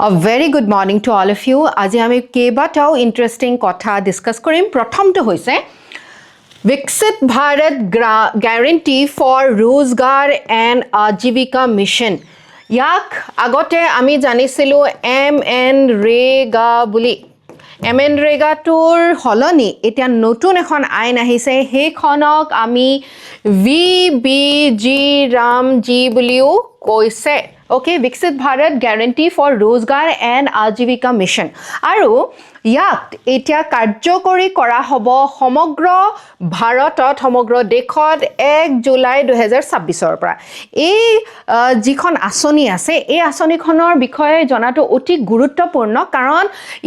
A very good morning to all of you. আজি আমি কেইবাটাও ইন্টাৰেষ্টিং কথা ডিসকাস কৰিম। প্ৰথমটো হৈছে विकसित भारत guarantee for रोजगार and आजीविका मिशन। ইয়াক আগতে আমি জানিছিলো MNREGA বুলি। MNREGAটোৰ হলনি এতিয়া নতুন এখন আইন আহিছে, সেইখনক আমি VBG रामजी বুলিও কৈছে। Okay, विकसित भारत guarantee for रोजगार and आजीविका मिशन। আৰু ইয়াক এতিয়া কাৰ্যকৰী কৰা হ'ব সমগ্ৰ ভাৰতত, সমগ্ৰ দেশত 1 জুলাই 2026 পৰা। এই যিখন আঁচনি আছে, এই আঁচনিখনৰ বিষয়ে জনাটো অতি গুৰুত্বপূৰ্ণ, কাৰণ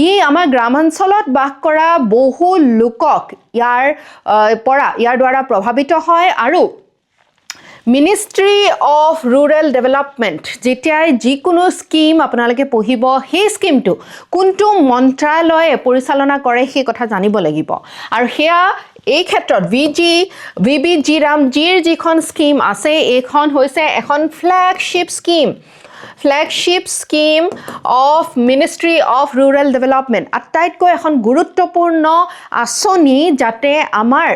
ই আমাৰ গ্ৰামাঞ্চলত বাস কৰা বহু লোকক ইয়াৰ দ্বাৰা প্ৰভাৱিত হয়। আৰু মিনিষ্ট্ৰি অফ ৰুৰেল ডেভেলপমেণ্ট যেতিয়াই যিকোনো স্কিম আপোনালোকে পঢ়িব, সেই স্কিমটো কোনটো মন্ত্ৰালয়ে পৰিচালনা কৰে সেই কথা জানিব লাগিব। আৰু সেয়া এই ক্ষেত্ৰত VBG ৰামজীৰ যিখন স্কিম আছে, এইখন হৈছে এখন flagship scheme of ministry of rural development, আটাইতকৈ এখন গুৰুত্বপূৰ্ণ আঁচনি, যাতে আমাৰ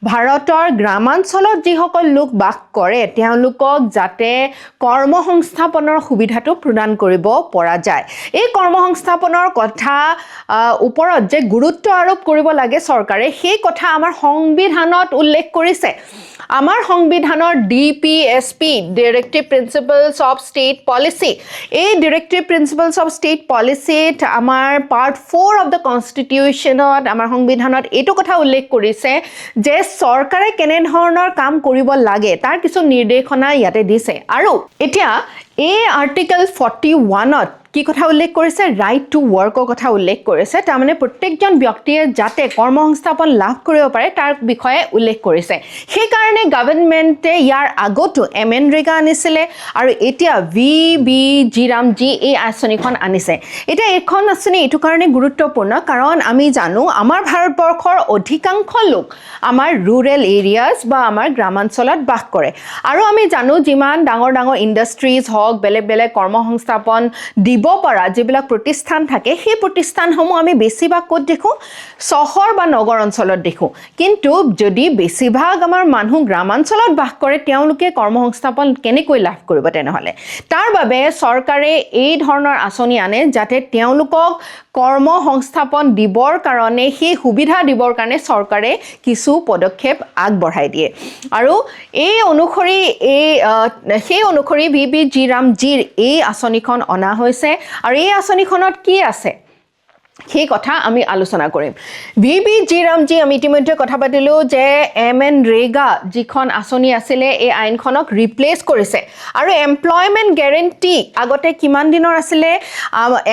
ভাৰতৰ গ্ৰামাঞ্চলত যিসকল লোক বাস কৰে তেওঁলোকক যাতে কৰ্মসংস্থাপনৰ সুবিধাটো প্ৰদান কৰিব পৰা যায়। এই কৰ্মসংস্থাপনৰ কথা ওপৰত যে গুৰুত্ব আৰোপ কৰিব লাগে চৰকাৰে, সেই কথা আমাৰ সংবিধানত উল্লেখ কৰিছে। আমাৰ সংবিধানৰ DPSP directive principles of state policy, এই ডাইৰেক্টিভ প্ৰিন্সিপলছ অফ ষ্টেট পলিচিত আমাৰ পাৰ্ট 4 অফ দ্য কনষ্টিটিউশ্যনত আমাৰ সংবিধানত এইটো কথা উল্লেখ কৰিছে যে চৰকাৰে কেনেধৰণৰ কাম কৰিব লাগে তাৰ কিছু নিৰ্দেশনা ইয়াতে দিছে। আৰু এতিয়া এই আৰ্টিকল 41ত কি কথা উল্লেখ কৰিছে? ৰাইট টু ৱৰ্কৰ কথা উল্লেখ কৰিছে। তাৰমানে প্ৰত্যেকজন ব্যক্তিয়ে যাতে কৰ্মসংস্থাপন লাভ কৰিব পাৰে তাৰ বিষয়ে উল্লেখ কৰিছে। সেইকাৰণে গভৰ্ণমেণ্টে ইয়াৰ আগতো MNREGA আনিছিলে আৰু এতিয়া VBG ৰামজী এই আঁচনিখন আনিছে। এতিয়া এইখন আঁচনি এইটো কাৰণে গুৰুত্বপূৰ্ণ কাৰণ আমি জানো আমাৰ ভাৰতবৰ্ষৰ অধিকাংশ লোক আমাৰ ৰুৰেল এৰিয়াজ বা আমাৰ গ্ৰামাঞ্চলত বাস কৰে। আৰু আমি জানো যিমান ডাঙৰ ডাঙৰ ইণ্ডাষ্ট্ৰিজ হওক, বেলেগ বেলেগ কৰ্মসংস্থাপন দিব পৰা যিবিলাক প্ৰতিষ্ঠান থাকে, সেই প্ৰতিষ্ঠানসমূহ আমি বেছিভাগ ক'ত দেখোঁ? চহৰ বা নগৰ অঞ্চলত দেখোঁ। কিন্তু যদি বেছিভাগ আমাৰ মানুহ গ্ৰামাঞ্চলত বাস কৰে, তেওঁলোকে কৰ্মসংস্থাপন কেনেকৈ লাভ কৰিব তেনেহ'লে? তাৰ বাবে চৰকাৰে এই ধৰণৰ আঁচনি আনে যাতে তেওঁলোকক কৰ্মসংস্থাপন দিবৰ কাৰণে, সেই সুবিধা দিবৰ কাৰণে চৰকাৰে কিছু পদক্ষেপ আগবঢ়াই দিয়ে। আৰু সেই অনুসৰি VBG ৰামজীৰ এই আঁচনিখন অনা হৈছে। আৰু এই আঁচনিখনত কি আছে সেই কথা আমি আলোচনা কৰিম। VBG ৰামজী আমি ইতিমধ্যে কথা পাতিলোঁ যে MNREGA যিখন আঁচনি আছিলে, এই আইনখনক ৰিপ্লেচ কৰিছে। আৰু এমপ্লয়মেণ্ট গেৰেণ্টি আগতে কিমান দিনৰ আছিলে?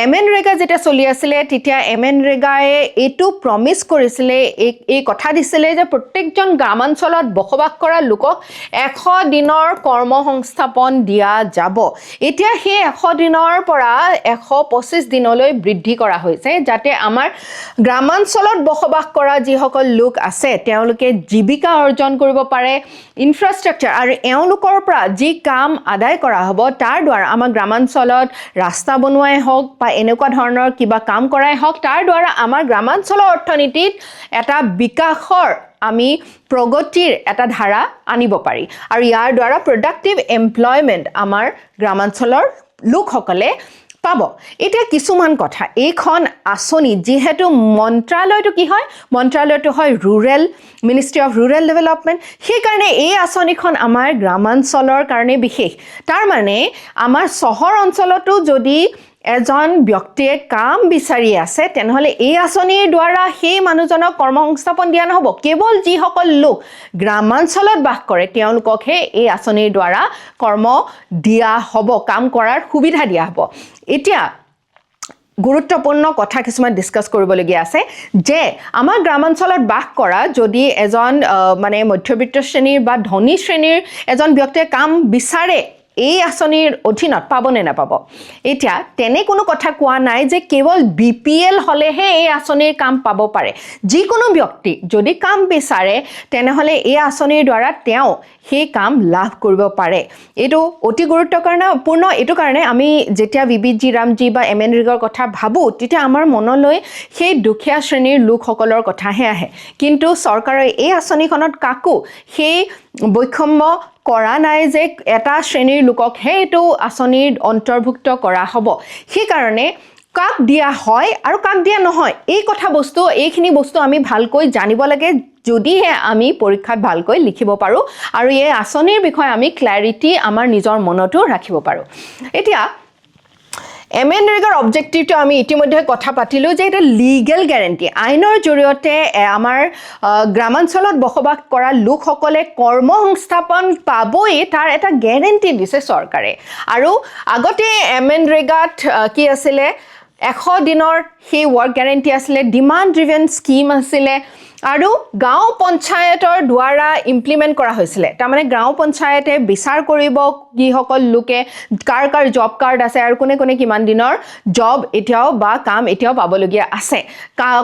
MNREGA যেতিয়া চলি আছিলে তেতিয়া MNREGAয়ে এইটো প্ৰমিছ কৰিছিলে, এই কথা দিছিলে যে প্ৰত্যেকজন গ্ৰামাঞ্চলত বসবাস কৰা লোকক 100 দিনৰ কৰ্মসংস্থাপন দিয়া যাব। এতিয়া সেই 100 দিনৰ পৰা 125 দিনলৈ বৃদ্ধি কৰা হৈছে, যাতে আমাৰ গ্ৰামাঞ্চলত বসবাস কৰা যিসকল লোক আছে তেওঁলোকে জীৱিকা অৰ্জন কৰিব পাৰে। ইনফ্ৰাষ্ট্ৰাকচাৰ আৰু এওঁলোকৰ পৰা যি কাম আদায় কৰা হ'ব তাৰ দ্বাৰা আমাৰ গ্ৰামাঞ্চলত ৰাস্তা বনোৱাই হওক বা এনেকুৱা ধৰণৰ কিবা কাম কৰাই হওক, তাৰ দ্বাৰা আমাৰ গ্ৰামাঞ্চলৰ অৰ্থনীতিত এটা বিকাশৰ, আমি প্ৰগতিৰ এটা ধাৰা আনিব পাৰি। আৰু ইয়াৰ দ্বাৰা প্ৰডাক্টিভ এমপ্লয়মেণ্ট আমাৰ গ্ৰামাঞ্চলৰ লোকসকলে পাব। এতিয়া কিছুমান কথা, এইখন আঁচনি যিহেতু মন্ত্ৰালয়টো কি হয়? মন্ত্ৰালয়টো হয় মিনিষ্ট্ৰি অফ ৰুৰেল ডেভেলপমেণ্ট। সেইকাৰণে এই আঁচনিখন আমাৰ গ্ৰামাঞ্চলৰ কাৰণে বিশেষ। তাৰমানে আমাৰ চহৰ অঞ্চলতো যদি এজন ব্যক্তিয়ে কাম বিচাৰি আছে তেনেহ'লে এই আঁচনিৰ দ্বাৰা সেই মানুহজনক কৰ্মসংস্থাপন দিয়া নহ'ব। কেৱল যিসকল লোক গ্ৰামাঞ্চলত বাস কৰে তেওঁলোককহে এই আঁচনিৰ দ্বাৰা কৰ্ম দিয়া হ'ব, কাম কৰাৰ সুবিধা দিয়া হ'ব। এতিয়া গুৰুত্বপূৰ্ণ কথা কিছুমান ডিছকাছ কৰিবলগীয়া আছে যে আমাৰ গ্ৰামাঞ্চলত বাস কৰা যদি এজন মধ্যবিত্ত শ্ৰেণীৰ বা ধনী শ্ৰেণীৰ এজন ব্যক্তিয়ে কাম বিচাৰে, এই আঁচনিৰ অধীনত পাবনে নাপাব এতিয়া তেনে কোনো কথা কোৱা নাই যে কেৱল BPL হলেহে এই আঁচনিৰ কাম পাব পাৰে যিকোনো ব্যক্তি যদি কাম বিচাৰে তেনেহলে এই আঁচনিৰ দ্বাৰা তেওঁ সেই কাম লাভ কৰিব পাৰে এটো অতি গুৰুত্বপূৰ্ণ এটো কাৰণে আমি যেতিয়া বিবিজি ৰামজি বা এমএনৰেগাৰ কথা ভাবো তেতিয়া আমাৰ মনলৈ সেই দুখীয়া শ্ৰেণীৰ লোকসকলৰ কথাহে আহে কিন্তু চৰকাৰে এই আঁচনিখনত কাকো সেই বৈষম্য কৰা নাই যে এটা শ্ৰেণীৰ লোককহে এইটো আঁচনিৰ অন্তৰ্ভুক্ত কৰা হ'ব সেই কাৰণে কাক দিয়া হয় আৰু কাক দিয়া নহয় এই কথা বস্তু এইখিনি বস্তু আমি ভালকৈ জানিব লাগে যদিহে আমি পৰীক্ষাত ভালকৈ লিখিব পাৰো আৰু এই আঁচনিৰ বিষয়ে আমি ক্লাৰিটি আমাৰ নিজৰ মনতো ৰাখিব পাৰো এতিয়া এমএনৰেগাৰ অবজেক্টিভটো আমি ইতিমধ্যে কথা পাতিলো যে এটা লিগেল গ্যাৰান্টি আইনৰ জৰিয়তে আমাৰ গ্ৰামাঞ্চলত বসবাস কৰা লোকসকলে কৰ্মসংস্থাপন পাবই তাৰ এটা গ্যাৰান্টি দিছে চৰকাৰে আৰু আগতে এমএনৰেগাত কি আছিলে 100 দিনৰ সেই ৱৰ্ক গ্যাৰান্টি আছিলে ডিমান্ড ড্ৰিভেন স্কিম আছিলে আৰু গাঁও পঞ্চায়তৰ দ্বাৰা ইমপ্লিমেন্ট কৰা হৈছিলে তাৰ মানে গাঁও পঞ্চায়তে বিচাৰ কৰিব যিসকল লোকে কাৰ জব কাৰ্ড আছে আৰু কোনে কোনে কিমান দিনৰ জব এতিয়াও বা কাম এতিয়াও পাবলগীয়া আছে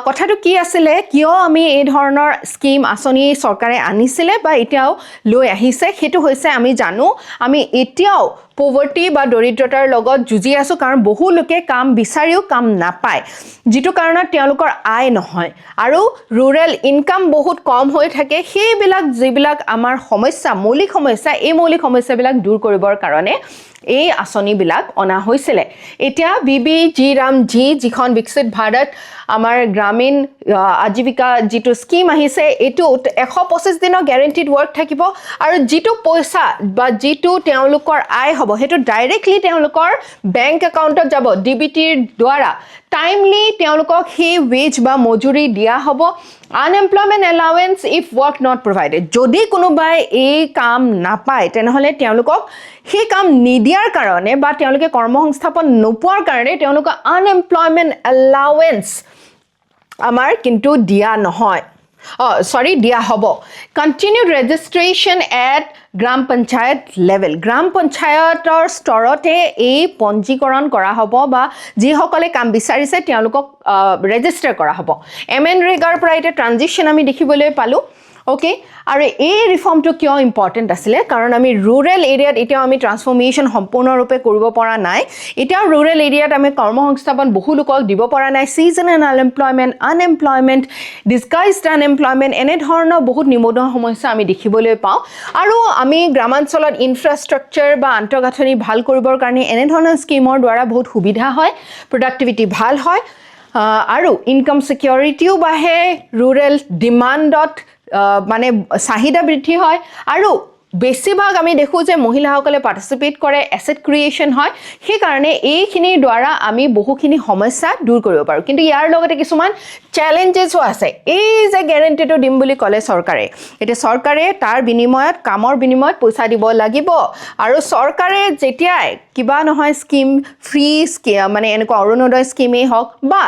কথাটো কি আছিলে কিয় আমি এই ধৰণৰ স্কিম আঁচনি চৰকাৰে আনিছিলে বা এতিয়াও লৈ আহিছে সেইটো হৈছে আমি জানো আমি এতিয়াও পভাৰ্টি বা দৰিদ্ৰতাৰ লগত যুঁজি আছো কাৰণ বহু লোকে কাম বিচাৰিও কাম নাপায় যেটো কাৰণত তেওঁলোকৰ আয় নহয় আৰু ৰুৰেল ইনকাম বহুত কম হৈ থাকে সেইবিলাক যিবিলাক আমাৰ সমস্যা মৌলিক সমস্যা এই মৌলিক সমস্যাবিলাক দূৰ কৰিবৰ কাৰণে এই আঁচনিবিলাক অনা হৈছিলে এতিয়া বিবিজি ৰামজি যিখন বিকশিত ভাৰত আমাৰ গ্ৰামীণ আজীৱিকা যিটো স্কিম আহিছে এটো 125 দিনৰ গ্যাৰান্টিড ৱৰ্ক থাকিব আৰু যিটো পইচা বা যিটো তেওঁলোকৰ আয় হ'ব হেতু ডাইৰেক্টলি তেওঁলোকৰ বেংক একাউণ্টত যাব ডিবিটিৰ দ্বাৰা টাইমলি তেওঁলোকক সেই ৱেজ বা মজুৰি দিয়া হ'ব unemployment allowance if work not provided যদি কোনোবাই এই কাম নাপায় তেনেহলে তেওঁলোকক সেই কাম নিদিয়াৰ কাৰণে বা তেওঁলোকে কৰ্মসংস্থাপন নোপোৱাৰ কাৰণে তেওঁলোকক unemployment allowance আমাৰ কিন্তু দিয়া নহয় দিয়া হ'ব continued registration at gram panchayat level গ্ৰাম পঞ্চায়তৰ স্তৰতে এই পঞ্জীকৰণ কৰা হ'ব বা যিসকলে কাম বিচাৰিছে তেওঁলোকক ৰেজিষ্টাৰ কৰা হ'ব এমএনৰেগাৰ পৰা এটা ট্ৰানজিশন আমি দেখিবলৈ পালো ওকে আৰু এই ৰিফৰ্মটো কিয় ইম্পৰ্টেন্ট আছিল কাৰণ আমি ৰুৰেল এৰিয়াত এতিয়া আমি ট্ৰান্সফৰমেশন সম্পূৰ্ণৰূপে কৰিব পৰা নাই এতিয়া ৰুৰেল এৰিয়াত আমি কৰ্মসংস্থাপন বহু লোকক দিব পৰা নাই সিজনেল আনএমপ্লয়মেন্ট ডিসগাইজড আনএমপ্লয়মেন্ট এনে ধৰণৰ বহুত নিবনুৱা সমস্যা আমি দেখিবলৈ পাওঁ আৰু আমি গ্ৰামাঞ্চলত ইনফ্ৰাষ্ট্ৰাকচাৰ বা আন্তঃগাঁথনি ভাল কৰিবৰ কাৰণে এনে ধৰণৰ স্কিমৰ দ্বাৰা বহুত সুবিধা হয় প্ৰডাক্টিভিটি ভাল হয় আৰু ইনকাম সিকিউৰিটিও বাহে ৰুৰেল ডিমান্ডত মানে চাহিদা বৃদ্ধি হয় আৰু বেছিভাগ আমি দেখো যে মহিলাসকলে পাৰ্টিসিপেট কৰে এসেট ক্ৰিয়েচন হয় সেই কাৰণে এইখিনিৰ দ্বাৰা আমি বহুখিনি সমস্যা দূৰ কৰিব পাৰো কিন্তু ইয়াৰ লগতে কিছুমান চ্যালেঞ্জেসও আছে এই যে গ্যাৰান্টিটো দিম বুলি ক'লে চৰকাৰে এটা চৰকাৰে তাৰ বিনিময়ত কামৰ বিনিময়ত পইচা দিব লাগিব আৰু চৰকাৰে যেতিয়াই কিবা নহয় স্কিম ফ্ৰী স্কিম মানে এনেকুৱা অৰুণোদয় স্কিমে হওক বা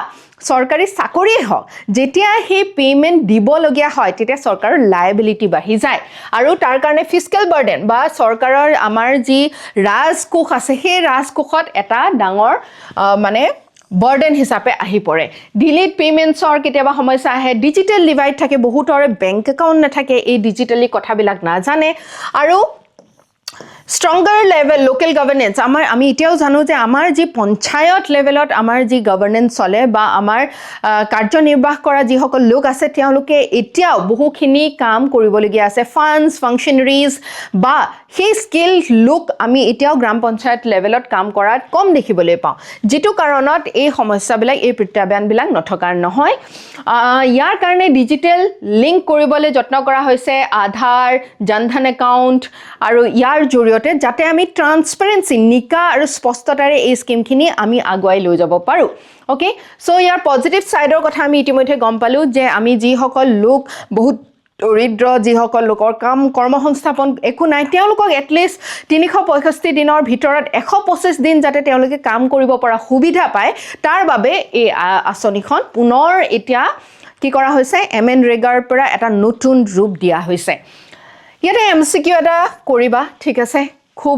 সৰকাৰি চাকৰি হওক যেতিয়া হে পেমেন্ট দিবলগীয়া হয় তেতিয়া সৰকাৰৰ লায়াবিলিটি বাঢ়ি যায় আৰু তাৰ কাৰণে ফিস্কেল বাৰ্ডেন বা সৰকাৰৰ আমাৰ যি ৰাজকোষ আছে সেই ৰাজকোষত এটা ডাঙৰ মানে বাৰ্ডেন হিচাপে আহি পৰে ডিলিট পেমেন্টছৰ কেতিয়াবা সমস্যা আহে ডিজিটেল ডিভাইড থাকে বহুতৰে বেংক একাউণ্ট নাথাকে এই ডিজিটেলি কথাবিলাক নাজানে আৰু stronger level local governance আমি এতিয়াও জানো যে আমাৰ যি পঞ্চায়ত লেভেলত আমাৰ যি গভৰ্নেন্স চলে বা আমাৰ কাৰ্যনিৰ্বাহ কৰা যি সকল লোক আছে তেওঁলোকে এতিয়াও বহুখিনি কাম কৰিবলগীয়া আছে ফান্ডস ফাংশনাৰিজ বা সেই স্কিল লোক আমি এতিয়াও গ্ৰাম পঞ্চায়ত লেভেলত কাম কৰাত কম দেখিবলৈ পাওঁ যেটো কাৰণত এই সমস্যাবিলাক এই প্ৰত্যাহ্বানবিলাক নথকাৰ নহয় ইয়াৰ কাৰণে ডিজিটেল লিংক কৰিবলৈ যত্ন কৰা হৈছে আধাৰ জনধন একাউণ্ট আৰু ইয়াৰ জৰিয়তে যাতে আমি ট্ৰান্সপাৰেন্সি নিকা আৰু স্পষ্টতাৰে এই স্কিমখিনি আমি আগুৱাই লৈ যাব পাৰো ওকে সো ইয়াৰ পজিটিভ সাইডৰ কথা আমি ইতিমধ্যে গম পালো যে আমি যি সকল লোক বহুত দৰিদ্ৰ যিসকল লোকৰ কাম কৰ্মসংস্থাপন একো নাই তেওঁলোকক এটলিষ্ট 365 দিনৰ ভিতৰত 125 দিন যাতে তেওঁলোকে কাম কৰিব পৰা সুবিধা পায় তাৰ বাবে এই আঁচনিখন পুনৰ এতিয়া কি কৰা হৈছে এমএনৰেগাৰ পৰা এটা নতুন ৰূপ দিয়া হৈছে ইয়াতে এমসিকিউ এটা কৰিবা ঠিক আছে খুব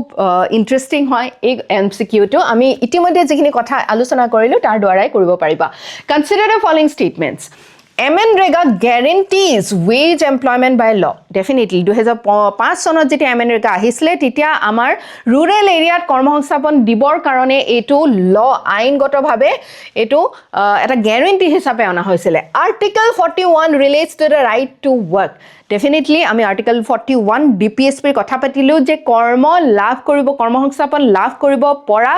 ইণ্টাৰেষ্টিং হয় এই MCQটো আমি ইতিমধ্যে যিখিনি কথা আলোচনা কৰিলোঁ তাৰ দ্বাৰাই কৰিব পাৰিবা consider the following statements MNREGA guarantees wage employment by law. Definitely, 2005 চনত যেতিয়া MNREGA আহিছিলে তেতিয়া আমাৰ ৰুৰেল এৰিয়াত কৰ্মসংস্থাপন দিবৰ কাৰণে এইটো ল আইনগতভাৱে এইটো এটা গ্যাৰান্টি হিচাপে অনা হৈছিলে article 41 relates to the right to work definitely আমি আৰ্টিকল 41 DPSPৰ কথা পাতিলোঁ যে কৰ্মসংস্থাপন লাভ কৰিব পৰা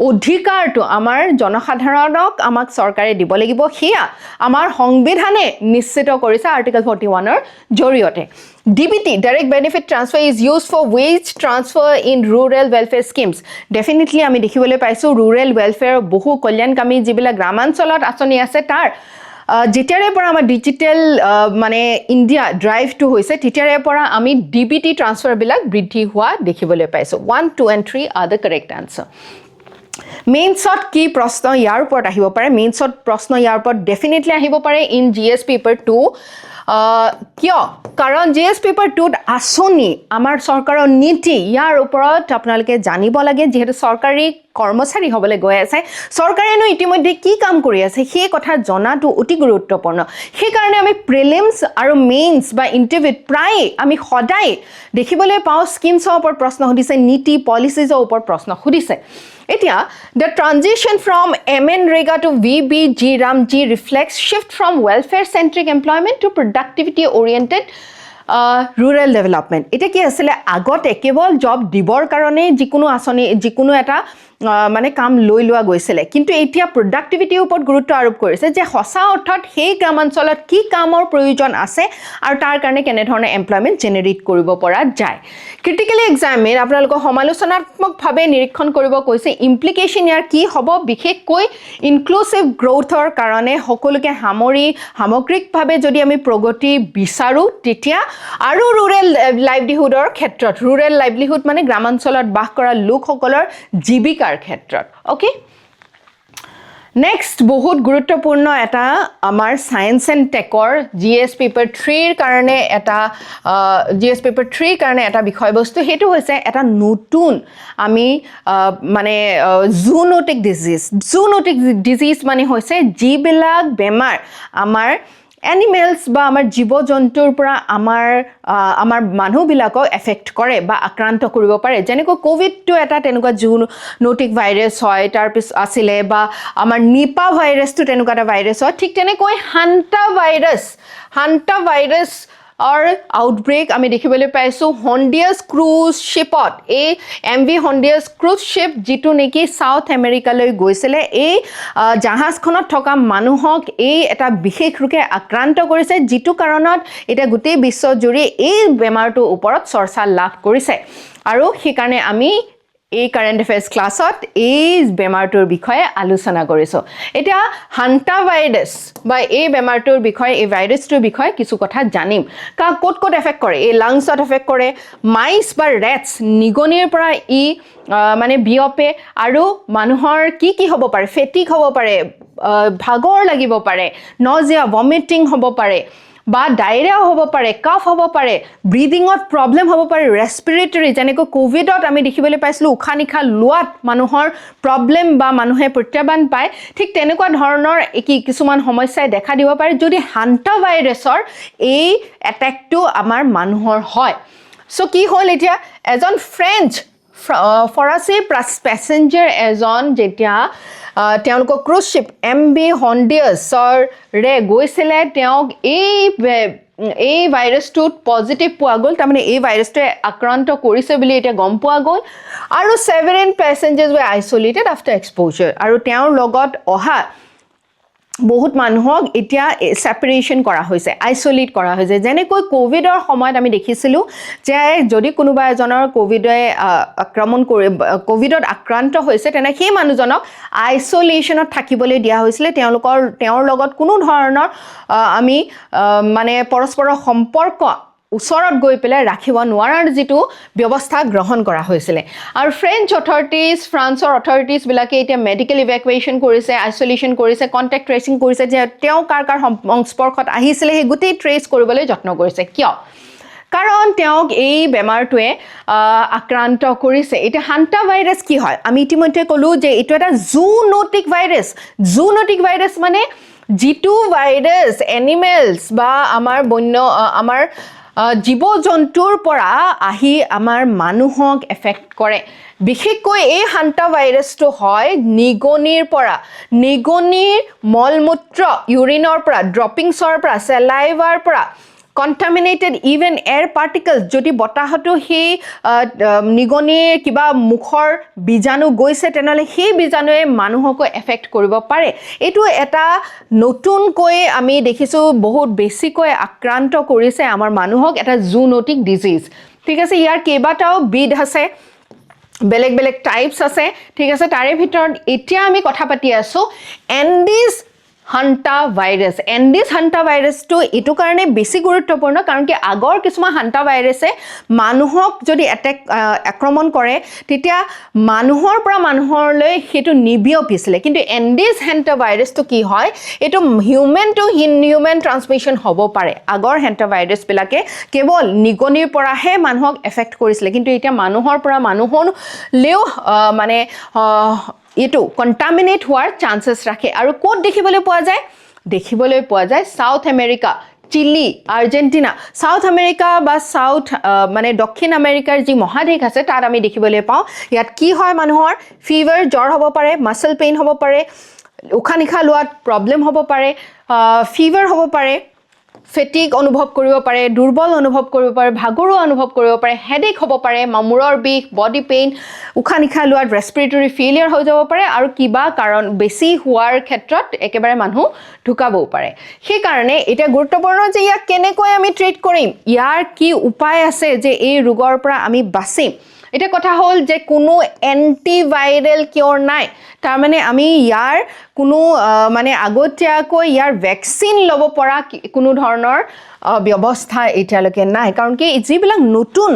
অধিকাৰটো আমাৰ জনসাধাৰণক আমাক চৰকাৰে দিব লাগিব সেয়া আমাৰ সংবিধানে নিশ্চিত কৰিছে আৰ্টিকল 41ৰ জৰিয়তে DBT direct benefit transfer is used for wage transfer in rural welfare schemes definitely আমি দেখিবলৈ পাইছো rural welfare বহু কল্যাণকামী যিবিলাক গ্ৰামাঞ্চলত আঁচনি আছে তাৰ যেতিয়াৰে পৰা আমাৰ ডিজিটেল মানে ইণ্ডিয়া ড্ৰাইভটো হৈছে তেতিয়াৰে পৰা আমি DBT ট্ৰান্সফাৰবিলাক বৃদ্ধি হোৱা দেখিবলৈ পাইছোঁ 1 2 and 3 are the correct answer মেইনছত কি প্ৰশ্ন ইয়াৰ ওপৰত আহিব পাৰে মেইনছত প্ৰশ্ন ইয়াৰ ওপৰত ডেফিনেটলি আহিব পাৰে ইন GS পেপাৰ 2 কিয় কাৰণ GS পেপাৰ 2ত আঁচনি আমাৰ চৰকাৰৰ নীতি ইয়াৰ ওপৰত আপোনালোকে জানিব লাগে যিহেতু চৰকাৰী কৰ্মচাৰী হ'বলৈ গৈ আছে চৰকাৰেনো ইতিমধ্যে কি কাম কৰি আছে সেই কথা জনাটো অতি গুৰুত্বপূৰ্ণ সেইকাৰণে আমি প্ৰিলিমছ আৰু মেইনছ বা ইণ্টাৰভিউত প্ৰায় আমি সদায় দেখিবলৈ পাওঁ স্কিমছৰ ওপৰত প্ৰশ্ন সুধিছে নীতি পলিচিজৰ ওপৰত প্ৰশ্ন সুধিছে এতিয়া the transition from MNREGA to VBG Ramji reflects shift from welfare centric employment to productivity oriented rural development এটা কি আছিল আগতে কেৱল জব দিবৰ কাৰণে যিকোনো আঁচনি যিকোনো এটা মানে কাম লৈ লোৱা গৈছিলে কিন্তু এতিয়া প্ৰডাক্টিভিটিৰ ওপৰত গুৰুত্ব আৰোপ কৰিছে যে সঁচা অৰ্থত সেই গ্ৰামাঞ্চলত কি কামৰ প্ৰয়োজন আছে আৰু তাৰ কাৰণে কেনে ধৰণে এমপ্লয়মেন্ট জেনেৰেট কৰিব পৰা যায় ক্ৰিটিক্যালি এক্সামিন আপোনালোকক সমালোচনাত্মকভাৱে নিৰীক্ষণ কৰিব কৈছে ইমপ্লিকেশন ইয়াৰ কি হ'ব বিশেষকৈ ইনক্লুসিভ গ্ৰোথৰ কাৰণে সকলোকে সামগ্ৰিকভাৱে যদি আমি প্ৰগতি বিচাৰো তেতিয়া আৰু ৰুৰেল লাইভলিহুডৰ ক্ষেত্ৰত ৰুৰেল লাইভলিহুড মানে গ্ৰামাঞ্চলত বাস কৰা লোকসকলৰ জীৱিকাৰ ক্ষেত্ৰত ওকে নেক্সট বহুত গুৰুত্বপূৰ্ণ এটা আমাৰ সায়েন্স এণ্ড টেকৰ GS পেপাৰ 3 কাৰণে এটা GS পেপাৰ 3 কাৰণে এটা বিষয়বস্তু হেতু হৈছে এটা নতুন আমি মানে জুনোটিক ডিজিজ মানে হৈছে যিবিলাক বেমাৰ আমাৰ এনিমেলছ বা আমাৰ জীৱ-জন্তুৰ পৰা আমাৰ মানুহবিলাকক এফেক্ট কৰে বা আক্ৰান্ত কৰিব পাৰে যেনেকৈ কোভিডটো এটা তেনেকুৱা জুনোটিক ভাইৰাছ হয় তাৰপিছত আছিলে বা আমাৰ নিপা ভাইৰাছটো তেনেকুৱা এটা ভাইৰাছ হয় ঠিক তেনেকৈ হান্তা ভাইৰাছ or outbreak আমি দেখিবলৈ পাইছো হন্ডিয়াস ক্ৰুজ শিপত এই MV হন্ডিয়াস ক্ৰুজ শিপ যেটো নেকি সাউথ আমেৰিকালৈ গৈছিলে এই জাহাজখনত থকা মানুহক এই এটা বিশেষ ৰূপে আক্ৰান্ত কৰিছে যেটো কাৰণত এটা গোটেই বিশ্বজুৰি এই বেমাৰটোৰ ওপৰত চৰ্চা লাভ কৰিছে আৰু সেই কাৰণে আমি এই কাৰেণ্ট এফেয়াৰ্স ক্লাছত এই বেমাৰটোৰ বিষয়ে আলোচনা কৰিছো এটা হান্তা ভাইৰাছ বা এই বেমাৰটোৰ বিষয়ে এই ভাইৰাছটোৰ বিষয়ে কিছু কথা জানিম ক'ত এফেক্ট কৰে এই লাংছত এফেক্ট কৰে মাইস বা ৰেটস নিগনিৰ পৰা ই মানে বিয়পে আৰু মানুহৰ কি হ'ব পাৰে ফেটিক হ'ব পাৰে ভাগৰ লাগিব পাৰে নজিয়া ভমিটিং হ'ব পাৰে বা ডায়ৰিয়া হ'ব পাৰে কাফ হ'ব পাৰে ব্ৰিথিঙত প্ৰবলেম হ'ব পাৰে ৰেসপিৰেটৰি যেনেকৈ কোভিডত আমি দেখিবলৈ পাইছিলো উশাহ নিশাহ লোৱাত মানুহৰ প্ৰবলেম বা মানুহে প্ৰত্যাহ্বান পায় ঠিক তেনেকুৱা ধৰণৰ কিছুমান সমস্যাই দেখা দিব পাৰে যদি হান্তা ভাইৰাছৰ এই এটেকটো আমাৰ মানুহৰ হয় সো কি হ'ল এতিয়া এজন ফৰাচী পেছেঞ্জাৰ এজন যেতিয়া তেওঁলোকৰ ক্ৰুজ শিপ MV হন্ডিয়াছৰ ৰে গৈছিলে তেওঁক এই ভাইৰাছটোত পজিটিভ পোৱা গ'ল তাৰমানে এই ভাইৰাছটোৱে আক্ৰান্ত কৰিছে বুলি এতিয়া গম পোৱা গ'ল আৰু 7 পেছেঞ্জাৰ্ছ ৱে আইছলেটেড আফটাৰ এক্সপ'জাৰ আৰু তেওঁৰ লগত অহা বহুত মানুহক এতিয়া সেপাৰেশন কৰা হৈছে আইছলেট কৰা হৈছে যেনেকৈ কোভিডৰ সময়ত আমি দেখিছিলো যে যদি কোনোবা এজনৰ কোভিডত আক্ৰান্ত হৈছে তেনে সেই মানুহজনক আইছলেশনত থাকিবলৈ দিয়া হৈছিল তেওঁৰ লগত কোনো ধৰণৰ আমি মানে পৰস্পৰৰ সম্পৰ্ক ওচৰত গৈ পেলাই ৰাখিব নোৱাৰাৰ যেটো ব্যৱস্থা গ্ৰহণ কৰা হৈছিল আৰু ফ্ৰান্সৰ অথৰিটিজ বিলাকে এতিয়া মেডিকেল ইভাকুৱেশ্যন কৰিছে আইছলেশন কৰিছে কন্টাক্ট ট্ৰেচিং কৰিছে যে তেওঁ কাৰ সংস্পৰ্শত আহিছিল সেই গোটেই ট্ৰেচ কৰিবলৈ যত্ন কৰিছে কিয় কাৰণ তেওঁক এই বেমাৰটোৱে আক্ৰান্ত কৰিছে এতিয়া হান্টা ভাইৰাছ কি হয় আমি ইতিমধ্যে ক'লো যে এইটো এটা জুনোটিক ভাইৰাছ মানে যিটো ভাইৰাছ এনিমেলছ বা আমাৰ জীৱ জন্তুৰ পৰা আহি আমাৰ মানুহক এফেক্ট কৰে বিশেষকৈ এই হান্টা ভাইৰাছটো হয় নিগনিৰ মলমূত্ৰ ইউৰিনৰ পৰা ড্ৰপিংছৰ পৰা চেলাইভাৰ পৰা contaminated even air particles যদি বতাহটো সেই নিগনিৰ কিবা মুখৰ বীজাণু গৈছে তেনেহলে সেই বীজাণুৱে মানুহকো এফেক্ট কৰিব পাৰে এটো এটা নতুনকৈ আমি দেখিছো বহুত বেছিকৈ আক্ৰান্ত কৰিছে আমাৰ মানুহক এটা জুনোটিক ডিজিজ ঠিক আছে ইয়াৰ কেইবাটাও বিধ আছে বেলেগ বেলেগ টাইপস আছে ঠিক আছে তাৰে ভিতৰত এতিয়া আমি কথা পাতি আছো এন্ডিছ হান্টা ভাইৰাছটো এটো কাৰণে বেছি গুৰুত্বপূৰ্ণ কাৰণ কি আগৰ কিছুমান হান্টা ভাইৰাছে মানুহক যদি আক্ৰমণ কৰে তেতিয়া মানুহৰ পৰা মানুহলৈ হেতু নিবিয়পিছিলে কিন্তু এন্ডিছ হান্টা ভাইৰাছটো কি হয় এটো হিউম্যান টু হিউম্যান ট্ৰান্সমিশন হ'ব পাৰে আগৰ হান্টা ভাইৰাছ বিলাকে কেৱল নিগনিৰ পৰাহে মানুহক এফেক্ট কৰিছিলে কিন্তু এতিয়া মানুহৰ পৰা মানুহলৈও মানে এটো কন্টামিনেট হোৱাৰ চান্সেস ৰাখে আৰু কোড দেখিবলৈ পোৱা যায় south America Chile Argentina south America বা সাউথ মানে দক্ষিণ আমেৰিকাৰ যি মহাদেশ আছে তাত আমি দেখিবলৈ পাওঁ ইয়াত কি হয় মানুহৰ ফিভাৰ জ্বৰ হ'ব পাৰে মাসল পেইন হ'ব পাৰে উশাহ নিশাহ লোৱাত প্ৰবলেম হ'ব পাৰে ফিভাৰ হ'ব পাৰে ফেটিক অনুভৱ কৰিব পাৰে দুৰ্বল অনুভৱ কৰিব পাৰে ভাগৰু অনুভৱ কৰিব পাৰে হেডেক হ'ব পাৰে মূৰৰ বিষ বডি পেইন উশাহ নিশাহ লোৱাত ৰেসপিৰেটৰি ফেইলিয়াৰ হৈ যাব পাৰে আৰু কিবা কাৰণ বেছি হোৱাৰ ক্ষেত্ৰত একেবাৰে মানুহ ঢুকাবও পাৰে সেই কাৰণে এটা গুৰুত্বপূৰ্ণ যে ইয়াক কেনেকৈ আমি ট্ৰিট কৰিম ইয়াৰ কি উপায় আছে যে এই ৰোগৰ পৰা আমি বাচিম এটা কথা হল যে কোনো এন্টিভাইৰেল কিউৰ নাই তাৰ মানে আমি ইয়াৰ কোনো মানে আগতীয়াকৈ ইয়াৰ ভ্যাকচিন লব পৰা কোনো ধৰণৰ ব্যৱস্থা এতিয়ালৈকে নাই কাৰণ কি যিবিলাক নতুন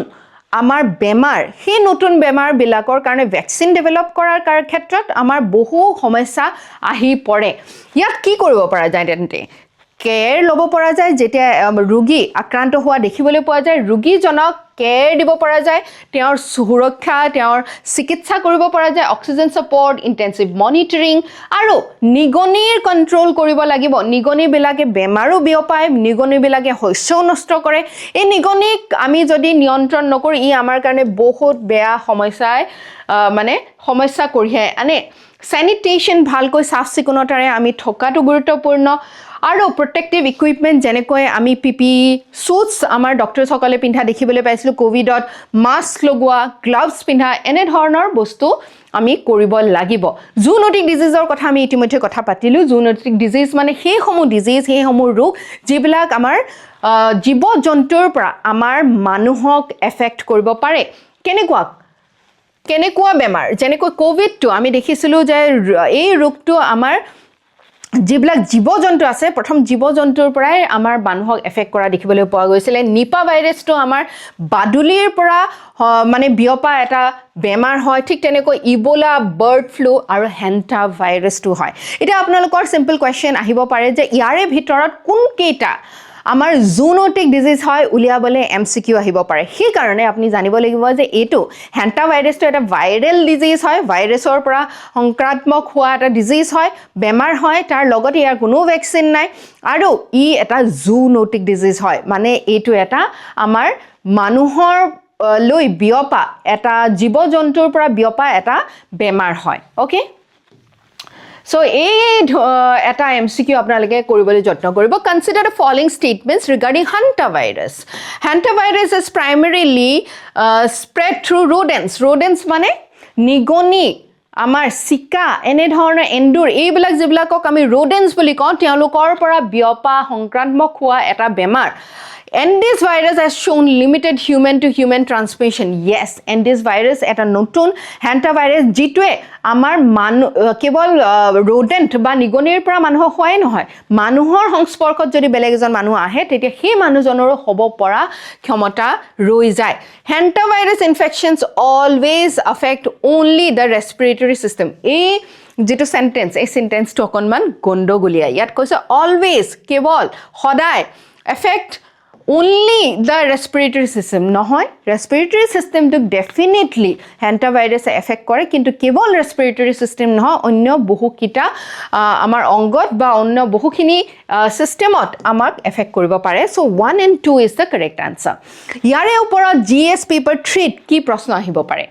আমাৰ বেমাৰ সেই নতুন বেমাৰ বিলাকৰ কাৰণে ভ্যাকচিন ডেভেলপ কৰাৰ ক্ষেত্ৰত আমাৰ বহু সমস্যা আহি পৰে ইয়াত কি কৰিব পৰা যায় তেন্তে কেয়াৰ ল'ব পৰা যায় যেতিয়া ৰোগী আক্ৰান্ত হোৱা দেখিবলৈ পোৱা যায় ৰোগীজনক কেয়াৰ দিব পৰা যায় তেওঁৰ সুৰক্ষা তেওঁৰ চিকিৎসা কৰিব পৰা যায় অক্সিজেন সাপোৰ্ট ইন্টেনসিভ মনিটৰিং আৰু নিগনিৰ কন্ট্ৰোল কৰিব লাগিব নিগনি বিলাকে বেমাৰো বিয়পায় নিগনি বিলাকে শস্য নষ্ট কৰে এই নিগনিক আমি যদি নিয়ন্ত্ৰণ নকৰি ই আমাৰ কাৰণে বহুত বেয়া সমস্যা কঢ়িয়াই আনে স্যানিটেশন ভালকৈ সাফ চিকুণতাৰে আমি থকাটো গুৰুত্বপূৰ্ণ আৰু প্ৰটেক্টিভ ইকুইপমেন্ট যেনেকৈ আমি পিপি সুটস আমাৰ ডক্টৰ সকলে পিন্ধা দেখিবলৈ পাইছিলো কোভিডত মাস্ক লগোৱা গ্লাভছ পিন্ধা এনে ধৰণৰ বস্তু আমি কৰিব লাগিব জুনোটিক ডিজিজৰ কথা আমি ইতিমধ্যে কথা পাতিলো জুনোটিক ডিজিজ মানে সেই সমূহ ৰোগ যিবিলাক আমাৰ জীৱ জন্তুৰ পৰা আমাৰ মানুহক এফেক্ট কৰিব পাৰে কেনেকুৱা বেমাৰ যেনেকৈ কোভিডটো আমি দেখিছিলো যে এই ৰোগটো আমাৰ যিবিলাক জীৱ-জন্তু আছে প্ৰথম জীৱ-জন্তুৰ পৰাই আমাৰ মানুহক এফেক্ট কৰা দেখিবলৈ পোৱা গৈছিল নিপা ভাইৰাছটো আমাৰ বাদুলিৰ পৰা মানে বিয়পা এটা বেমাৰ হয় ঠিক তেনেকৈ ইবোলা বাৰ্ড ফ্লু আৰু হেন্টা ভাইৰাছটো হয় এটা আপোনালোকৰ সিম্পল কোৱেশ্চন আহিব পাৰে যে ইয়াৰে ভিতৰত কোন কেইটা আমাৰ জুনোটিক ডিজিজ হয় উলিয়াবলে এমসিকিউ আহিব পাৰে সেই কাৰণে আপুনি জানিব লাগিব যে এটো হেন্টা ভাইৰাছটো এটা ভাইৰেল ডিজিজ হয় ভাইৰাছৰ পৰা সংক্ৰাত্মক হোৱা এটা ডিজিজ হয় বেমাৰ হয় তাৰ লগতে ইয়াৰ কোনো ভ্যাকচিন নাই আৰু ই এটা জুনোটিক ডিজিজ হয় মানে এটো এটা আমাৰ মানুহৰ লৈ বিয়পা এটা জীৱ-জন্তুৰ পৰা বিয়পা এটা বেমাৰ হয় ওকে So, এটা MCQ আপোনালোকে কৰিবলৈ যত্ন কৰিব. Consider the following statements regarding hantavirus. Hantavirus is primarily spread through rodents. Rodents মানে নিগনি আমাৰ চিকা এনে ধৰণৰ এন্দুৰ এইবিলাক যিবিলাকক আমি rodents বুলি কওঁ তেওঁলোকৰ পৰা বিয়পা সংক্ৰাত্মক হোৱা এটা বেমাৰ. And this virus has shown limited human to human transmission. Yes, and this virus এটা নতুন hantavirus যিটোৱে আমাৰ কেৱল rodent বা নিগনিৰ পৰা মানুহক হয় নহয় মানুহৰ সংস্পৰ্শত যদি বেলেগ এজন মানুহ আহে তেতিয়া সেই মানুহজনৰো হ'ব পৰা ক্ষমতা ৰৈ যায়. Hantavirus infections always affect only the respiratory system. এই যেটো সেন্টেন্স এই সেন্টেন্সটো অকনমান গণ্ডগোলীয়া ইয়াত কৈছে always কেৱল সদায় affect only the respiratory system নহয় respiratory system to definitely hantavirus affect কৰে কিন্তু কেৱল respiratory system নহয় অন্য বহুকিটা আমাৰ অংগত বা অন্য বহুখিনি সিস্টেমত আমাক এফেক্ট কৰিব পাৰে so 1 and 2 is the correct answer ইয়াৰে ওপৰত GS paper 3 কি প্ৰশ্ন আহিব পাৰে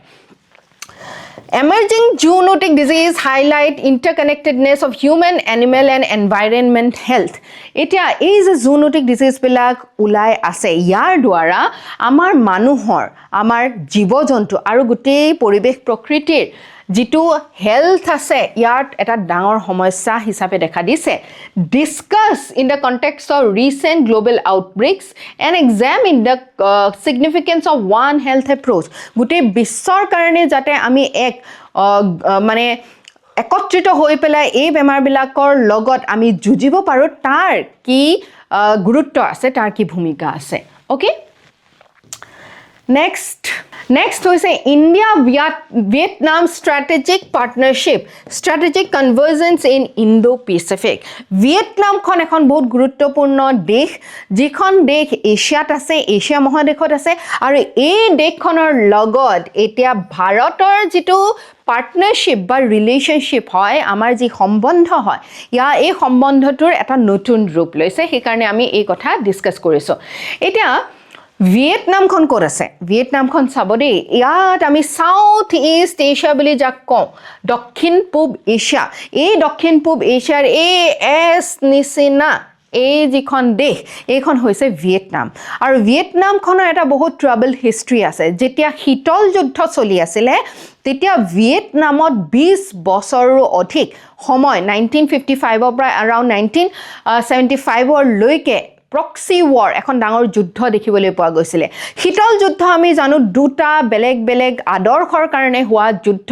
Emerging zoonotic disease highlight interconnectedness of human, animal and environment health. Etia is a zoonotic disease bilak ulai ase. Yar dwara amar manuhor, amar jibojontu aru gutei poribek prokritir jitu health ase yar eta dangor samasya hisabe dekha dise. Discuss in the context of recent global outbreaks and examine the significance of one health approach. Gutei biশ্বৰ কাৰণে যাতে আমি এক মানে একত্ৰিত হৈ পেলাই এই বেমাৰবিলাকৰ লগত আমি যুঁজিব পাৰো তাৰ কি গুৰুত্ব আছে তাৰ কি ভূমিকা আছে okay Next hoise India Vietnam strategic partnership strategic convergence in Indo-Pacific Vietnam khon ekhon bahut guruttopurno desh jikhon desh Asiat ase Asia mohadeshot ase aru ei dekhonor logot etia Bharator jitu partnership বা relationship হয় আমাৰ যি সম্বন্ধ হয় ইয়া এই সম্বন্ধটোৰ এটা নতুন ৰূপ লৈছে সেই কাৰণে আমি এই কথা ডিসকাস কৰিছো এতিয়া ভিয়েটনাম খন ক'ত আছে ভিয়েটনাম খন চাবদে ইয়াত আমি সাউথ ইষ্ট এছিয়া বুলি যাক কওঁ দক্ষিণ পূব এছিয়া এই দক্ষিণ পূব এছিয়াৰ এই এছ নিচিনা এই যিখন দেশ এইখন হৈছে ভিয়েটনাম আৰু ভিয়েটনামখনৰ এটা বহুত ট্ৰাবল হিষ্ট্ৰী আছে যেতিয়া শীতল যুদ্ধ চলি আছিল তেতিয়া ভিয়েটনামত 20 বছৰৰো অধিক সময় 1955 ৰ পৰা around 1975 ৰ লৈকে proxy war এখন ডাঙৰ যুদ্ধ দেখিবলৈ পোৱা গৈছিল শীতল যুদ্ধ আমি জানো দুটা বেলেগ আদৰ্শৰ কাৰণে হোৱা যুদ্ধ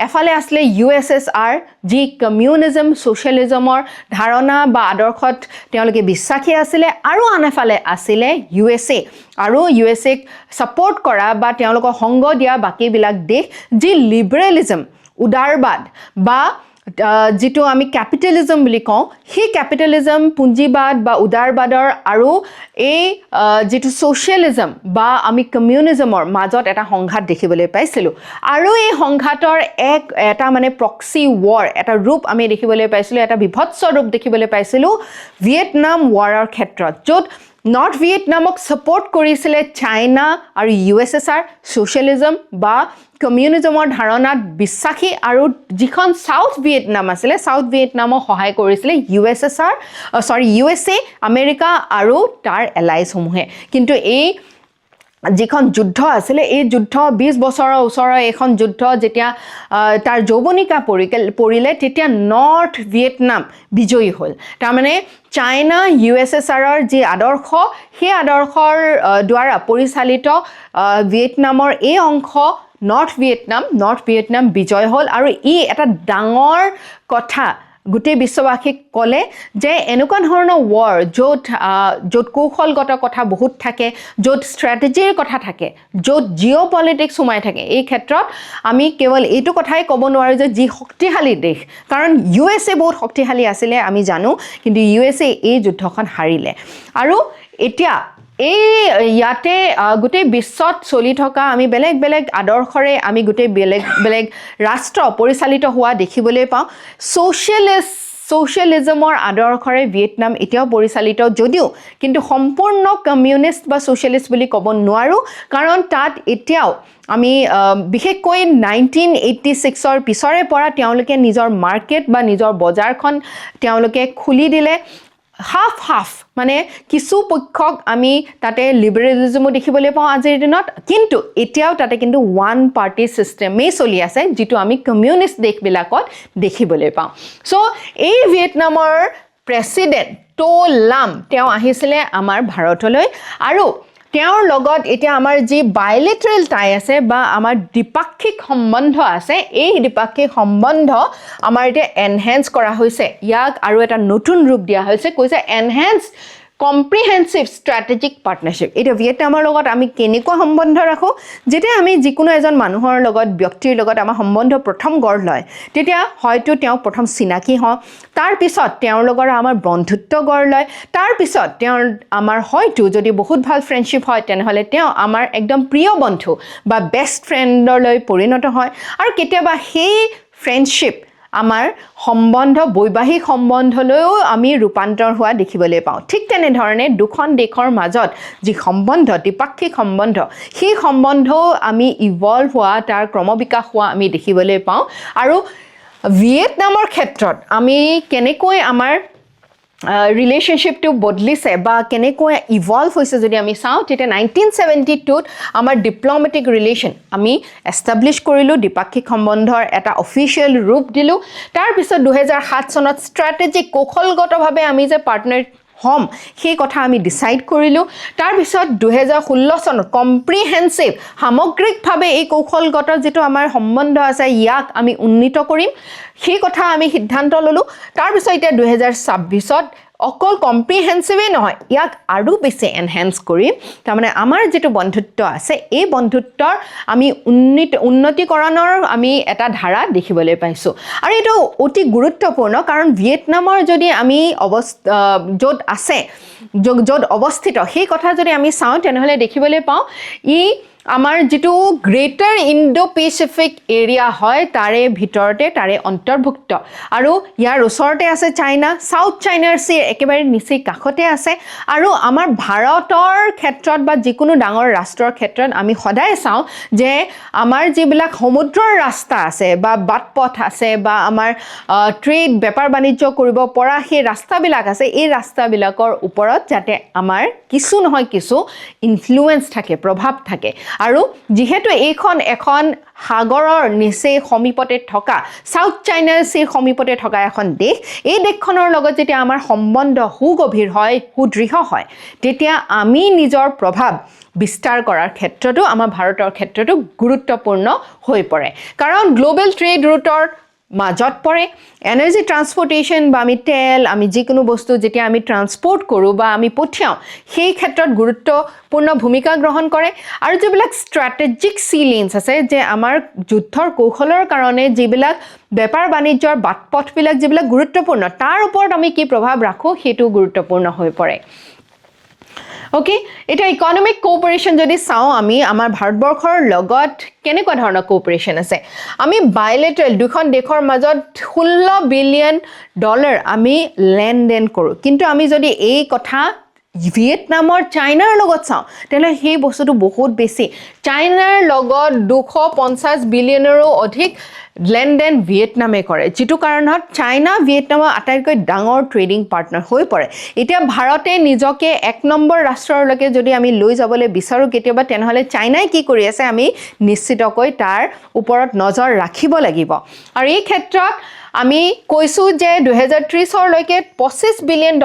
এফালে আসলে USSR যি কমিউনিজম সোশ্যালিজমৰ ধাৰণা বা আদৰ্শত তেওঁলোকে বিশ্বাসী আছিল আৰু আনফালে আছিল USA আৰু USA সাপোৰ্ট কৰা বা তেওঁলোকৰ সংগ দিয়া বাকি বিলাক দেশ যি লিবাৰেলিজম উদাৰবাদ বা যিটো আমি ক্যাপিটালিজম বুলি কওঁ সেই ক্যাপিটালিজম পুঞ্জিবাদ বা উদাৰবাদৰ আৰু এই যিটো সোশ্যালিজম বা আমি কমিউনিজমৰ মাজত এটা সংঘাত দেখিবলৈ পাইছিলো আৰু এই সংঘাতৰ এটা মানে প্ৰক্সি war এটা ৰূপ আমি দেখিবলৈ পাইছিলো এটা বিভৎস ৰূপ দেখিবলৈ পাইছিলো ভিয়েটনাম ওয়াৰৰ ক্ষেত্ৰত য'ত নৰ্থ ভিয়েটনামক সাপোৰ্ট কৰিছিল চাইনা আৰু USSR সোশ্যালিজম বা কমিউনিজমৰ ধাৰণাত বিশ্বাসী আৰু যিখন সাউথ ভিয়েটনাম আছিল সাউথ ভিয়েটনামক সহায় কৰিছিল USA আমেৰিকা আৰু তাৰ এলাইজ সমূহে কিন্তু এই যিখন যুদ্ধ আছিল এই যুদ্ধ 20 বছৰৰ ওচৰৰ এখন যুদ্ধ যেতিয়া তাৰ যৌৱনিকা পৰিলে তেতিয়া নৰ্থ ভিয়েটনাম বিজয়ী হ'ল তাৰ মানে চাইনা USSR ৰ যি আদৰ্শ সেই আদৰ্শৰ দ্বাৰা পৰিচালিত ভিয়েটনামৰ এই অংশ নৰ্থ ভিয়েটনাম বিজয় হ'ল আৰু ই এটা ডাঙৰ কথা গুটে বিশ্ববাসীক কলে যে এনেকুৱা ধৰণৰ war য'ত কৌশলগত কথা বহুত থাকে য'ত ষ্ট্ৰেটেজিৰ কথা থাকে য'ত জিঅ'পলিটিক্স সোমাই থাকে এই ক্ষেত্ৰত আমি কেৱল এইটো কথাই ক'ব নোৱাৰো যে যি শক্তিশালী দেশ কাৰণ USA বহুত শক্তিশালী আছিল আমি জানো কিন্তু USA এই যুদ্ধখন হাৰিলে আৰু এতিয়া এই ইয়াতে গুটে বিশ্বত চলি থকা আমি বেলেগ আদৰ্শৰে আমি গুটে বেলেগ ৰাষ্ট্ৰ পৰিচালিত হোৱা দেখিবলৈ পাওঁ সোশ্যালিজমৰ আদৰ্শৰে ভিয়েটনাম এতিয়াও পৰিচালিত যদিও কিন্তু সম্পূৰ্ণ কমিউনিষ্ট বা সোশ্যালিষ্ট বুলি ক'ব নোৱাৰো কাৰণ তাত এতিয়াও আমি বিশেষকৈ 1986 ৰ পিছৰে পৰা তেওঁলোকে নিজৰ মাৰ্কেট বা নিজৰ বজাৰখন তেওঁলোকে খুলি দিলে হাফ মানে কিছু পক্ষক আমি তাতে লিবাৰেলিজমো দেখিবলৈ পাওঁ আজিৰ দিনত কিন্তু এতিয়াও তাতে কিন্তু ওয়ান পাৰ্টি সিস্টেমে চলি আছে যেটো আমি কমিউনিষ্ট দেশবিলাকত দেখিবলৈ পাওঁ সো এই ভিয়েটনামৰ প্ৰেসিডেন্ট টো লাম তেওঁ আহিছিলে আমাৰ ভাৰতলৈ আৰু তেওঁৰ লগত এতিয়া আমাৰ যি বাইলেটাৰেল টাই আছে বা আমাৰ দ্বিপাক্ষিক সম্বন্ধ আছে এই দ্বিপাক্ষিক সম্বন্ধ আমাৰ এতিয়া এনহেন্স কৰা হৈছে ইয়াক আৰু এটা নতুন ৰূপ দিয়া হৈছে কৈছে এনহেন্স কম্প্ৰিহেনচিভ ষ্ট্ৰেটেজিক পাৰ্টনাৰশ্বিপ এতিয়া ভিয়েটনামৰ লগত আমি কেনেকুৱা সম্বন্ধ ৰাখোঁ যেতিয়া আমি যিকোনো এজন মানুহৰ লগত ব্যক্তিৰ লগত আমাৰ সম্বন্ধ প্ৰথম গঢ় লয় তেতিয়া হয়তো তেওঁ প্ৰথম চিনাকি হওঁ তাৰপিছত তেওঁৰ লগত আমাৰ বন্ধুত্ব গঢ় লয় তাৰপিছত তেওঁৰ আমাৰ হয়তো যদি বহুত ভাল ফ্ৰেণ্ডশ্বিপ হয় তেনেহ'লে তেওঁ আমাৰ একদম প্ৰিয় বন্ধু বা বেষ্ট ফ্ৰেণ্ডলৈ পৰিণত হয় আৰু কেতিয়াবা সেই ফ্ৰেণ্ডশ্বিপ আমাৰ সম্বন্ধ বৈবাহিক সম্বন্ধলৈও আমি ৰূপান্তৰ হোৱা দেখিবলৈ পাওঁ ঠিক তেনেধৰণে দুখন দেশৰ মাজত যি সম্বন্ধ দ্বিপাক্ষিক সম্বন্ধ সেই সম্বন্ধও আমি ইভলভ হোৱা তাৰ ক্ৰমবিকাশ হোৱা আমি দেখিবলৈ পাওঁ আৰু ভিয়েটনামৰ ক্ষেত্ৰত আমি কেনেকৈ আমাৰ ৰিলেশ্যনশ্বিপটো বদলিছে বা কেনেকৈ ইভলভ হৈছে যদি আমি চাওঁ তেতিয়া 1972ত আমাৰ ডিপ্ল'মেটিক ৰিলেশ্যন আমি এষ্টাব্লিছ কৰিলোঁ দ্বিপাক্ষিক সম্বন্ধৰ এটা অফিচিয়েল ৰূপ দিলোঁ তাৰপিছত 2007 চনত ষ্ট্ৰেটেজিক কৌশলগতভাৱে আমি যে পাৰ্টনাৰ হ'ম সেই কথা আমি ডিচাইড কৰিলোঁ তাৰপিছত 2016 চনত কম্প্ৰিহেনচিভ সামগ্ৰিকভাৱে এই কৌশলগত যিটো আমাৰ সম্বন্ধ আছে ইয়াক আমি উন্নীত কৰিম সেই কথা আমি সিদ্ধান্ত ল'লোঁ তাৰপিছত এতিয়া 2026ত অকল কম্প্ৰিহেনচিভেই নহয় ইয়াক আৰু বেছি এনহেন্স কৰিম তাৰমানে আমাৰ যিটো বন্ধুত্ব আছে এই বন্ধুত্বৰ আমি উন্নতিকৰণৰ আমি এটা ধাৰা দেখিবলৈ পাইছোঁ আৰু এইটো অতি গুৰুত্বপূৰ্ণ কাৰণ ভিয়েটনামৰ যদি আমি য'ত আছে য'ত অৱস্থিত সেই কথা যদি আমি চাওঁ তেনেহ'লে দেখিবলৈ পাওঁ ই আমাৰ যিটো গ্ৰেটাৰ ইণ্ডো পেচিফিক এৰিয়া হয় তাৰে ভিতৰতে তাৰে অন্তৰ্ভুক্ত আৰু ইয়াৰ ওচৰতে আছে চাইনা সাউথ চাইনাৰ চি একেবাৰে নিচেই কাষতে আছে আৰু আমাৰ ভাৰতৰ ক্ষেত্ৰত বা যিকোনো ডাঙৰ ৰাষ্ট্ৰৰ ক্ষেত্ৰত আমি সদায় চাওঁ যে আমাৰ যিবিলাক সমুদ্ৰৰ ৰাস্তা আছে বা বাটপথ আছে বা আমাৰ ট্ৰেড বেপাৰ বাণিজ্য কৰিব পৰা সেই ৰাস্তাবিলাক আছে এই ৰাস্তাবিলাকৰ ওপৰত যাতে আমাৰ কিছু নহয় কিছু ইনফ্লুৱেঞ্চ থাকে প্ৰভাৱ থাকে আৰু যিহেতু এইখন এখন সাগৰৰ নিচেই সমীপতে থকা সাউথ চাইনাৰ চিৰ সমীপতে থকা এখন দেশ এই দেশখনৰ লগত যেতিয়া আমাৰ সম্বন্ধ সুগভীৰ হয় সুদৃঢ় হয় তেতিয়া আমি নিজৰ প্ৰভাৱ বিস্তাৰ কৰাৰ ক্ষেত্ৰতো আমাৰ ভাৰতৰ ক্ষেত্ৰতো গুৰুত্বপূৰ্ণ হৈ পৰে কাৰণ গ্লোবেল ট্ৰেড ৰুটৰ মাজত পৰে এনাৰ্জি ট্ৰান্সপৰ্টেশ্যন বা আমি তেল আমি যিকোনো বস্তু যেতিয়া আমি ট্ৰান্সপৰ্ট কৰোঁ বা আমি পঠিয়াওঁ সেই ক্ষেত্ৰত গুৰুত্বপূৰ্ণ ভূমিকা গ্ৰহণ কৰে আৰু যিবিলাক ষ্ট্ৰেটেজিক চি লেন্স আছে যে আমাৰ যুদ্ধৰ কৌশলৰ কাৰণে যিবিলাক বেপাৰ বাণিজ্যৰ বাটপথবিলাক যিবিলাক গুৰুত্বপূৰ্ণ তাৰ ওপৰত আমি কি প্ৰভাৱ ৰাখোঁ সেইটো গুৰুত্বপূৰ্ণ হৈ পৰে ওকে এটা ইকনমিক কোঅপাৰেশ্যন যদি চাওঁ আমি আমাৰ ভাৰতবৰ্ষৰ লগত কেনেকুৱা ধৰণৰ কোঅপাৰেশ্যন আছে আমি বাইলেটাৰেল দুখন দেশৰ মাজত $16 বিলিয়ন আমি লেনদেন কৰোঁ কিন্তু আমি যদি এই কথা ভিয়েটনামৰ চাইনাৰ লগত চাওঁ তেতিয়াহ'লে সেই বস্তুটো বহুত বেছি চাইনাৰ লগত 250 বিলিয়নৰো অধিক লেনদেন ভিয়েটনামে কৰে যিটো কাৰণত চাইনা ভিয়েটনামৰ আটাইতকৈ ডাঙৰ ট্ৰেডিং পাৰ্টনাৰ হৈ পৰে এতিয়া ভাৰতে নিজকে এক নম্বৰ ৰাষ্ট্ৰলৈকে যদি আমি লৈ যাবলৈ বিচাৰোঁ কেতিয়াবা তেনেহ'লে চাইনাই কি কৰি আছে আমি নিশ্চিতকৈ তাৰ ওপৰত নজৰ ৰাখিব লাগিব আৰু এই ক্ষেত্ৰত আমি কৈছোঁ যে 2030লৈকে $25 বিলিয়ন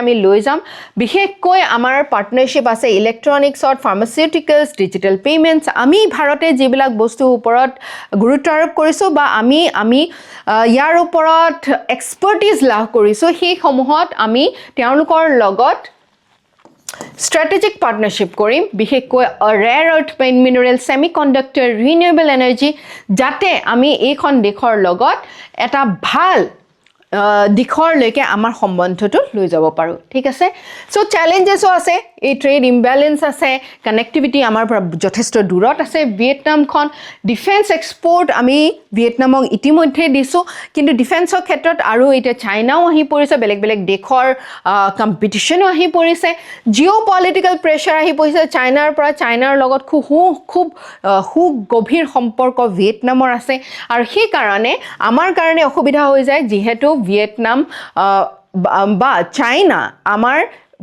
আমি লৈ যাম বিশেষকৈ আমাৰ পাৰ্টনাৰশ্বিপ আছে ইলেক্ট্ৰনিক্সত ফাৰ্মাচিউটিকেলছ ডিজিটেল পেমেণ্টছ আমি ভাৰতে যিবিলাক বস্তুৰ ওপৰত গুৰুত্ব আৰোপ কৰিছোঁ বা আমি ইয়াৰ ওপৰত এক্সপাৰ্টিজ লাভ কৰিছোঁ সেইসমূহত আমি তেওঁলোকৰ লগত strategic partnership কৰিম বিশেষকৈ rare earth mineral semiconductor renewable energy যাতে আমি এইখন দেশৰ লগত এটা ভাল দিশৰলৈকে আমাৰ সম্বন্ধটো লৈ যাব পাৰোঁ ঠিক আছে সো চ্যালেঞ্জেসও আছে এই ট্ৰেড ইমবেলেন্স আছে কানেক্টিভিটি আমাৰ পৰা যথেষ্ট দূৰত আছে ভিয়েটনামখন ডিফেন্স এক্সপোৰ্ট আমি ভিয়েটনামক ইতিমধ্যে দিছোঁ কিন্তু ডিফেন্সৰ ক্ষেত্ৰত আৰু এতিয়া চাইনাও আহি পৰিছে বেলেগ বেলেগ দেশৰ কম্পিটিশ্যনো আহি পৰিছে জিঅ'পলিটিকেল প্ৰেছাৰ আহি পৰিছে চাইনাৰ লগত খুব গভীৰ সম্পৰ্ক ভিয়েটনামৰ আছে আৰু সেইকাৰণে আমাৰ কাৰণে অসুবিধা হৈ যায় যিহেতু ভিয়েটনাম বা চাইনা আমাৰ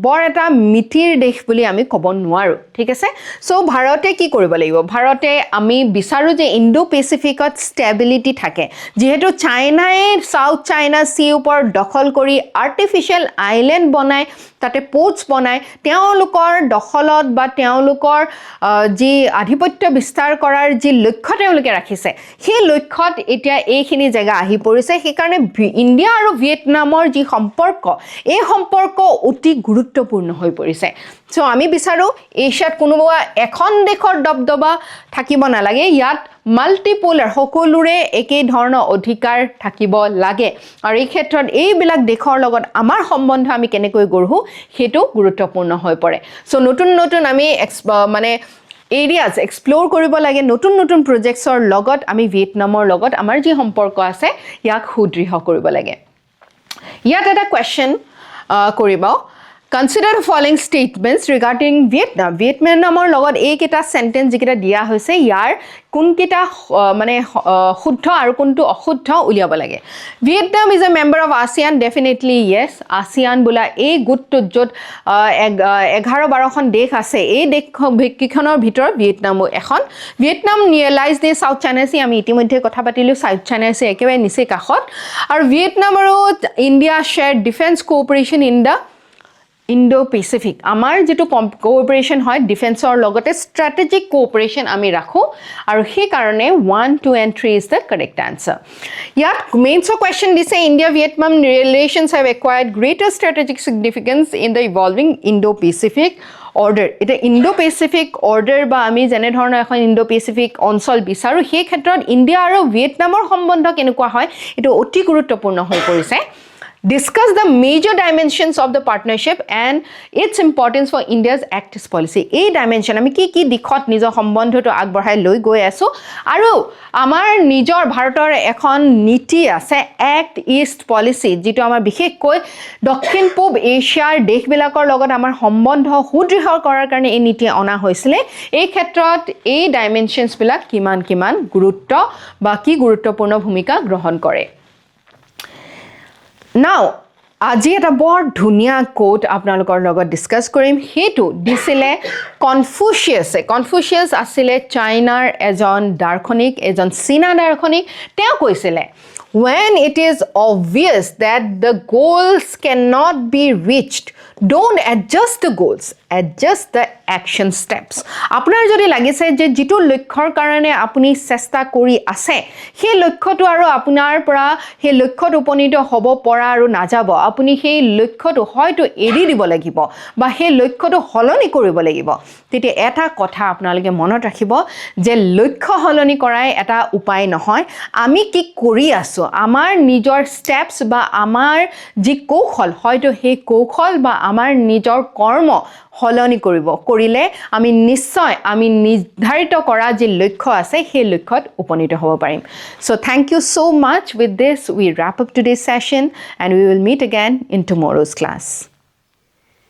বৰ এটা মিঠিৰ দেশ বুলি আমি ক'ব নোৱাৰোঁ ঠিক আছে সো ভাৰতে কি কৰিব লাগিব ভাৰতে আমি বিচাৰোঁ যে ইণ্ডো পেচিফিকত ষ্টেবিলিটি থাকে যিহেতু চাইনাই সাউথ চাইনা চি ওপৰত দখল কৰি আৰ্টিফিচিয়েল আইলেণ্ড বনাই তাতে পোৰ্টছ বনাই তেওঁলোকৰ দখলত বা তেওঁলোকৰ যি আধিপত্য বিস্তাৰ কৰাৰ যি লক্ষ্য তেওঁলোকে ৰাখিছে সেই লক্ষ্যত এতিয়া এইখিনি জেগা আহি পৰিছে সেইকাৰণে ইণ্ডিয়া আৰু ভিয়েটনামৰ যি সম্পৰ্ক এই সম্পৰ্ক অতি গুৰুত্বপূৰ্ণ গুৰুত্বপূৰ্ণ হৈ পৰিছে চ' আমি বিচাৰোঁ এছিয়াত কোনোবা এখন দেশৰ দবদবা থাকিব নালাগে ইয়াত মাল্টিপোলাৰ সকলোৰে একেই ধৰণৰ অধিকাৰ থাকিব লাগে আৰু এই ক্ষেত্ৰত এইবিলাক দেশৰ লগত আমাৰ সম্বন্ধ আমি কেনেকৈ গঢ়ো সেইটো গুৰুত্বপূৰ্ণ হৈ পৰে চ' নতুন নতুন আমি মানে এৰিয়াজ এক্সপ্ল'ৰ কৰিব লাগে নতুন নতুন প্ৰজেক্টছৰ লগত আমি ভিয়েটনামৰ লগত আমাৰ যি সম্পৰ্ক আছে ইয়াক সুদৃঢ় কৰিব লাগে ইয়াত এটা কুৱেশ্যন কৰিব Consider the following statements regarding Vietnam. Vietnamৰ লগত এইকেইটা সেন্টেন্স যিকেইটা দিয়া হৈছে ইয়াৰ কোনকেইটা মানে শুদ্ধ আৰু কোনটো অশুদ্ধ উলিয়াব লাগে Vietnam is a member of ASEAN definitely yes ASEAN বোলা এই গোটটোত য'ত 11-12খন দেশ আছে এই দেশকেইখনৰ ভিতৰত ভিয়েটনামো এখন ভিয়েটনাম নিয়েলাইজ দি সাউথ চাইনা সী আমি ইতিমধ্যে কথা পাতিলো সাউথ চাইনা সী একেবাৰে নিচে কাষত আৰু ভিয়েটনাম আৰু India share defence cooperation in the Indo-Pacific আমাৰ যেটো কোঅপাৰেশ্যন হয় ডিফেন্সৰ লগতে স্ট্ৰেটেজিক কোঅপাৰেশ্যন আমি ৰাখো আৰু সেই কাৰণে 1 2 and 3 is the correct answer ইয়াত মেইনছ কোৱেশ্চন দিছে India Vietnam relations have acquired greater strategic significance in the evolving Indo-Pacific order এটা Indo-Pacific order বা আমি যেনে ধৰণৰ এখন Indo-Pacific অঞ্চল বিচাৰো সেই ক্ষেত্ৰত ইণ্ডিয়া আৰু ভিয়েটনামৰ সম্বন্ধ কেনেকুৱা হয় এটো অতি গুৰুত্বপূৰ্ণ হৈ পৰিছে Discuss the major dimensions of the partnership and its importance for India's Act East policy. এই dimension আমি কি দিখত নিজৰ সম্বন্ধটো আগবঢ়াই লৈ গৈ আছো আৰু আমাৰ নিজৰ ভাৰতৰ এখন নীতি আছে Act East policy যেটো আমাৰ বিশেষকৈ দক্ষিণ পূব এছিয়াৰ দেশবিলাকৰ লগত আমাৰ সম্বন্ধ সুদৃঢ় কৰাৰ কাৰণে এই নীতি অনা হৈছিল এই ক্ষেত্ৰত এই dimensions বিলাক কিমান গুৰুত্ব বা কি গুৰুত্বপূৰ্ণ ভূমিকা গ্ৰহণ কৰে Now, আজি এটা বৰ ধুনীয়া কোট আপোনালোকৰ লগত ডিসকাস কৰিম হেতু দিছিলে কনফুচিয়াছ আছিল চাইনাৰ এজন দাৰ্শনিক এজন চীনা দাৰ্শনিক তেওঁ কৈছিলে when it is obvious that the goals cannot be reached don't adjust the goals adjust the action steps আপোনাৰ যদি লাগিছে যে যেটো লক্ষ্যৰ কাৰণে আপুনি চেষ্টা কৰি আছে সেই লক্ষ্যটো আৰু আপোনাৰ পৰা সেই লক্ষ্যত উপনীত হ'ব পৰা আৰু নাযাব আপুনি সেই লক্ষ্যটো হয়তো এৰি দিব লাগিব বা সেই লক্ষ্যটো হলনি কৰিব লাগিব তেতিয়া এটা কথা আপোনালোকে মনত ৰাখিব যে লক্ষ্য হলনি কৰাই এটা উপায় নহয় আমি কি কৰি আছো আমাৰ নিজৰ স্টেপস বা আমাৰ যি কৌশল হয়তো সেই কৌশল বা আমাৰ নিজৰ কৰ্ম হলনি কৰিলে আমি নিশ্চয় আমি নিৰ্ধাৰিত কৰা যে লক্ষ্য আছে সেই লক্ষ্যত উপনীত হ'ব পাৰিম so thank you so much with this we wrap up today's session and we will meet again in tomorrow's class